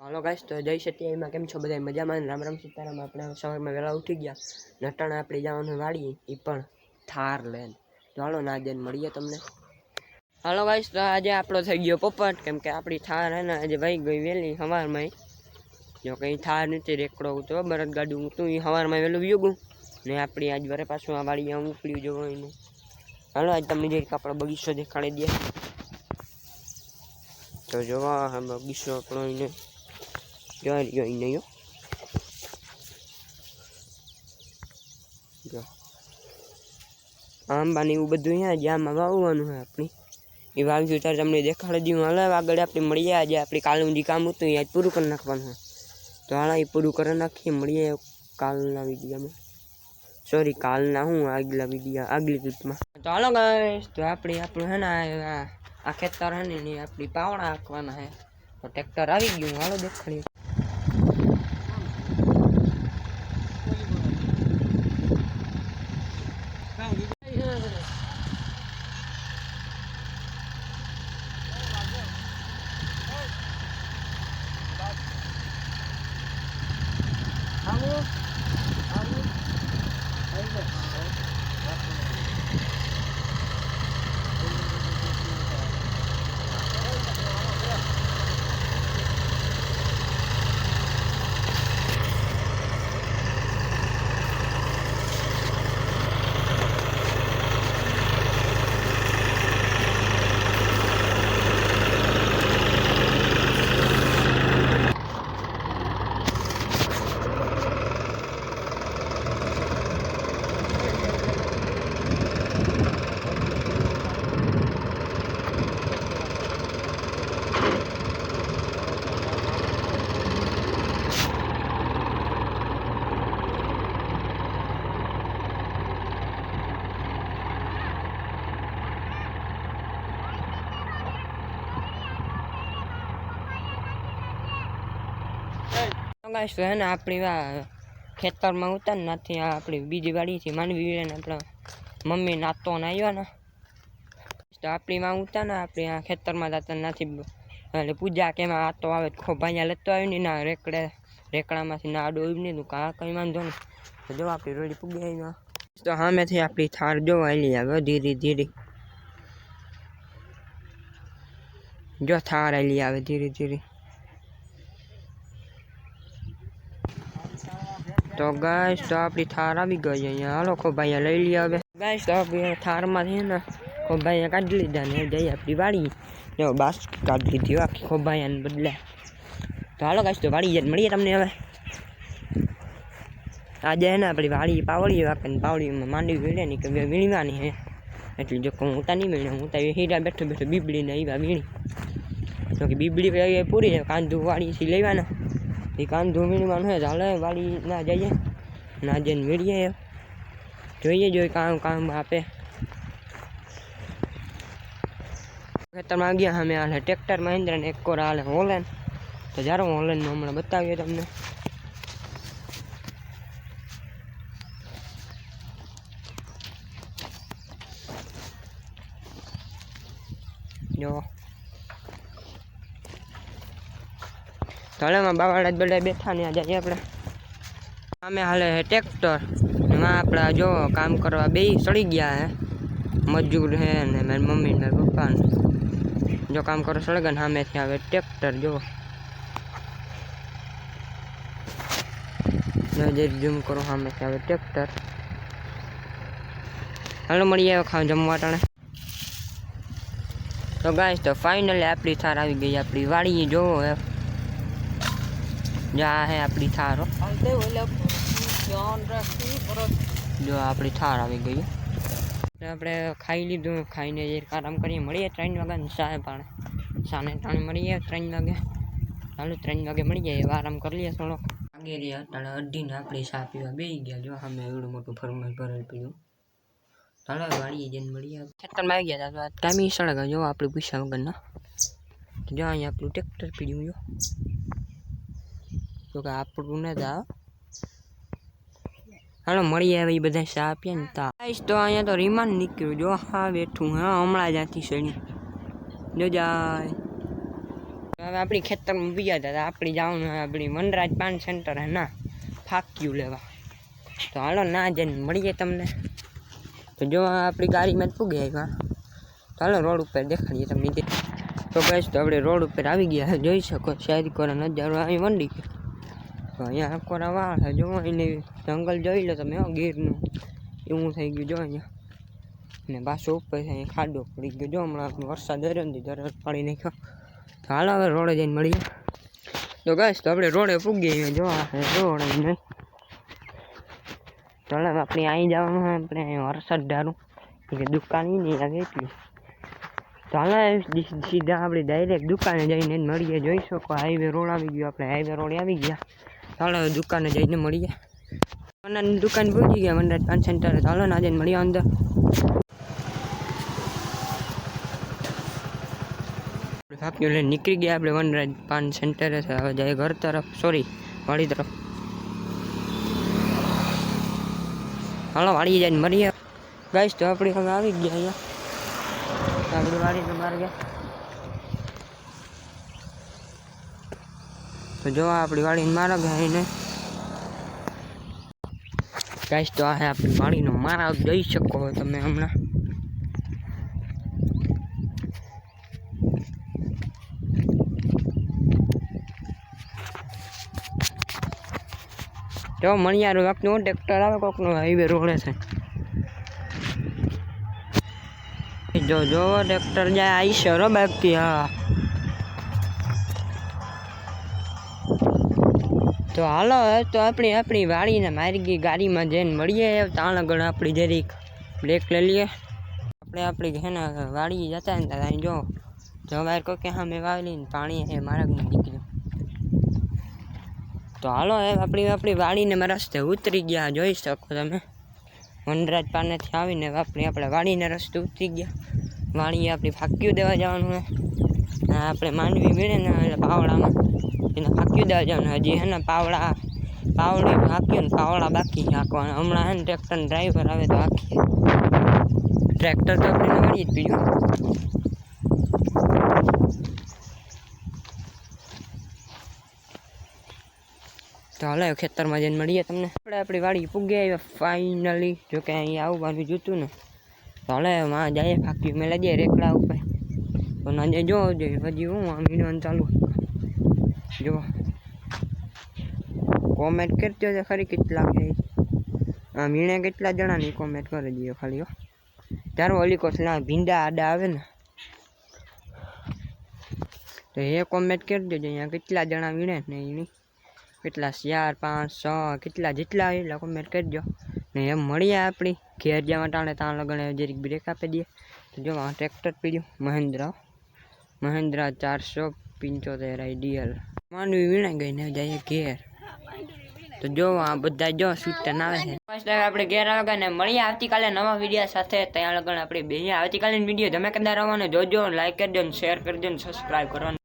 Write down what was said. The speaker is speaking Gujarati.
હાલો ગાઈસ, તો જય સત્યાવીમાં કેમ છો બધા? મજામાં? રામ રામ સીતારામ. આપણે સવારમાં વહેલા ઉઠી ગયા, નટાણે આપણે જવાનું વાડીએ, એ પણ થાર લઈને. તો હાલો ના જઈને મળીએ તમને. હાલો ગાઈસ, તો આજે આપણો થઈ ગયો પોપટ, કેમ કે આપણી થાર હે ને આજે ભાઈ ગઈ વહેલી સવારમાં. જો કંઈ થાર નથી, રેકડો તો બળદ ગાડું હતું એ સવારમાં વહેલું વ્યુગું ને આપણી આજ વરે પાછું આ વાડીએ ઉપડ્યું જોવાનું. હાલો આજ તમને જે આપણો બગીચો દેખાડી દે. તો જોવા બગીચો આપણો એને જોઈ નહીં જો આંબાને એવું બધું અહીંયા જ આમાં વાવવાનું હોય આપણી એ વાવ્યું ત્યારે તમને દેખાડી દઉં. હાલ આગળ આપણે મળીએ. આજે આપણી કાલનું જે કામ હતું એ આજ પૂરું કરી નાખવાનું હોય. તો હાલ એ પૂરું કરી નાખીએ, મળીએ કાલના વિડીયોમાં. સોરી, કાલના હું આગલી ક્લિપમાં. તો હાલો ગાઈસ, તો આપણું હે ને આ ખેતર હે ને આપણી પાવડા હાંકવાના હે. તો ટ્રેક્ટર આવી ગયું, હાલો દેખાડીએ. ગાઈસ, તો હે ને આપણી ખેતરમાં ઉતાર નથી, આપણી બીજી વાડીથી માંડવી ને આપણા મમ્મી નાતો ને આવ્યા ને, તો આપણી માં ઉતાર ને આપણે આ ખેતરમાં જતા નથી. એટલે પૂજા કેમાં આતો આવે ખોભાઈયા લેતો આવી ને ના રેકડામાંથી ના આડો આવી નહીં, તું કાં કંઈ વાંધો નહીં. તો જો આપણી રોડી પૂગી આવી. તો સામેથી આપણી થાર જોવા આવી આવે ધીરે ધીરે. જો થાર આવી આવે ધીરે ધીરે. તો ગાઈસ, તો આપણી થાર આવી ગઈ અહીંયા. હાલો ખોભાઈયા લઈ લઈએ હવે. ગાઈસ, તો આપણી થારમાંથી ને ખોભાઈયા કાઢી લીધા ને જઈ આપણી વાડી. જો બાસ કાઢી લીધી આખી ખોભાઈયાને બદલે. તો હાલો ગાઈસ, તો વાડી જઈને મળીએ તમને હવે. આજે હે ને આપણી વાડી પાવડી વાકે પાવડીમાં માંડવી વીણે ની કે વીણવાની હે. એટલે જો હું ઉતા નહીં વીણે, હું તો હીરા બેઠો બેઠો બીબડીને આવ્યા વીણી. તો કે બીબડી પૂરી કાંધું વાડીથી લેવાના, એ કાંધું વીણવાનું હે. ચાલે વાડી ના જઈએ, ના જઈને વીણીએ, જોઈએ જોઈએ કામ આપે. ખેતરમાં ગયા અમે હાલે ટ્રેક્ટર મહિન્દ્રા ને એક કોર હાલે હોલેન્ડ. તો જ્યારે હું હોલેન્ડનું હમણાં બતાવીએ તમને. જો તળેમાં બાવાડા જ બધા બેઠા ને આજે આપણે અમે હાલે ટ્રેક્ટર એમાં આપણા જો કામ કરવા બે ચડી ગયા હે. મજૂર હે ને મારી મમ્મી ને પપ્પા ને જો કામ કરો સળગે ને સામેથી આવે ટ્રેક્ટર. જો જે ઝૂમ કરો સામેથી આવે ટ્રેક્ટર. હાલો મળીએ ખાવા જમવા ટાણે. તો ગાઈસ, તો ફાઇનલી આપણી થાર આવી ગઈ આપણી વાડી. જોવો હે જા હે આપણી થાર. જો આપણી થાર આવી ગઈ. આપણે ખાઈ લીધું, ખાઈને જે આરામ કરીએ. મળીએ 3 વાગ્યા સાહેબ પાણે સાને ટાણે મળીએ 3 વાગે. ચાલો 3 વાગે મળી જાય, આરામ કરી લઈએ થોડોક. આગે રહ્યા ટાણે અઢીને આપણી ચા પીવા બેસી ગયા. જો અમે એવડું મોટું ફરમાઈશ ભરેલ પીવું. ચાલો વાડીએ જઈને મળીએ. ખેતરમાં આવી ગયા હતા ટાઈમિંગ સળગા. જો આપણે પૂછ્યા વગરના જો અહીંયા આપણું ટ્રેક્ટર પીડ્યું. જો કે આપણું ને તા હાલો મળીએ હવે બધા ચા આપીએ ને તા. તો અહીંયા તો રીમાન નીકળ્યું. જો હા બેઠું હા હમણાં જ્યાંથી સડી જો જાય. હવે આપણી ખેતરમાં બીજા હતા આપણી જવાનું આપણી વનરાજ પાન સેન્ટર હે ના ફાક્યું લેવા. તો હાલો ના જઈને મળીએ તમને. તો જો આપણી ગાડીમાં જ પૂગે આવ્યા. તો હાલો રોડ ઉપર દેખાડીએ તમને. તો બસ તો આપણે રોડ ઉપર આવી ગયા જોઈ શકો શહેરી કોરા નજારો આવી મંડી. તો અહીંયા કોરા વાળ છે જો એને જંગલ જોઈ લો તમે ગીરનું એવું થઈ ગયું જો અહીંયા. ને પાછો ઉપર અહીંયા ખાડો પડી ગયો જો હમણાં વરસાદ આવ્યો ને તરત પાડી નાખ્યો. તો હાલો હવે રોડે જઈને મળીએ. તો બસ તો આપણે રોડે પૂગી જો રોડ નહીં. તો હવે આપણે અહીં જવાનું આપણે વરસાદ ડારું કે દુકાન નહીં લાગે એટલી. તો હાલ સીધા આપણે ડાયરેક્ટ દુકાને જઈને મળીએ. જોઈ શકો હાઈવે રોડ આવી ગયો આપણે હાઈવે રોડ આવી ગયા. ચાલો હવે દુકાને જઈને મળીએ. વનરાજની દુકાન પહોંચી ગયા વનરાજ પાન સેન્ટર. ચાલો ના જઈને મળીએ અંદર. ફાક્યું લઈને નીકળી ગયા આપણે વનરાજ પાન સેન્ટરે. હવે જાય ઘર તરફ સોરી વાડી તરફ. હાલો વાડી જઈને મળીએ. ગાઈસ તો આપણે હવે આવી ગયા અહીંયા આપણી વાડીને બહાર ગયા. તો જો આપણી વાડીને મારા ગયા એને ગાઈસ. તો આ આપણી વાડીનો મારા જોઈ શકો તમે હમણાં. જો મણિયારું આપનું ટ્રેક્ટર આવે કોકનું હાઈવે રોડે છે. જો જો ટ્રેક્ટર જાય આવી શરો બાકી. હા તો હાલો તો આપણી વાડીને મારી ગઈ ગાડીમાં જઈને મળીએ. તાણ આગળ આપણી જરીક બ્રેક લઈ લઈએ. આપણી છે ને વાડી જતા ને ત્યાં જો જવાર કોકે સામે વાવેલી ને પાણી એ માર્ગમાં નીકળ્યું. તો હાલો આપણી વાડીને રસ્તે ઉતરી ગયા જોઈ શકો તમે. વનરાજ પાનેથી આવીને આપણે વાડીને રસ્તે ઉતરી ગયા. વાડીએ આપણી ફાક્યું દેવા જવાનું હોય. આપણે માંડવી વીણે ને એટલે પાવડામાં એને ફાક્યું દેવા જવાનું. હજી હે ને પાવડી હાંક્યું ને પાવડા બાકી હાંકવાના. હમણાં હે ને ટ્રેક્ટરનો ડ્રાઈવર આવે તો હાંકીએ. ટ્રેક્ટર તો આપણે વાળી જ પીયું. તો હાલો ખેતરમાં જઈને મળીએ તમને. આપણી વાડી પૂગી આવ્યા ફાઇનલી. જોકે અહીંયા આવવાનું જોતું ને. તો હાલે માં જાય ફાક્યું મેળા જાય રેકડા ઉપર. તો ના જાય જો હજી હું આ મીનવાનું ચાલુ. જો કોમેન્ટ કરજો છે ખરી કેટલા છે આ મીણે કેટલા જણાની કોમેન્ટ કરી દઈએ ખાલી. હો ત્યારે ઓલી કોસલા ભીંડા આડા આવે ને તો એ કોમેન્ટ કરી દેજો અહીંયા કેટલા જણા વીણે ને એની કેટલા 4 5 6 કેટલા જેટલા એટલા કોમેન્ટ કરજો. ને એમ મળીએ આપણી ઘેર જવા ટાણે ત્યાં લગણે જરીક બ્રેક આપી દઈએ. તો જો આ ટ્રેક્ટર પીડ્યું મહેન્દ્રા 475 આઈડિયલ માંડવી વીણાઈ ગઈ ને જઈએ ઘેર. તો જો આ બધા જો સૂટન આવે છે. આપણે ઘેર આવે ગયા ને મળીએ આવતીકાલે નવા વિડીયો સાથે. ત્યાં લગણ આપણે બે આવતીકાલે વિડીયો ધમાકેદાર આવવાનો જોજો. લાઈક કરજો ને શેર કરજો ને સબસ્ક્રાઈબ કરવાનું.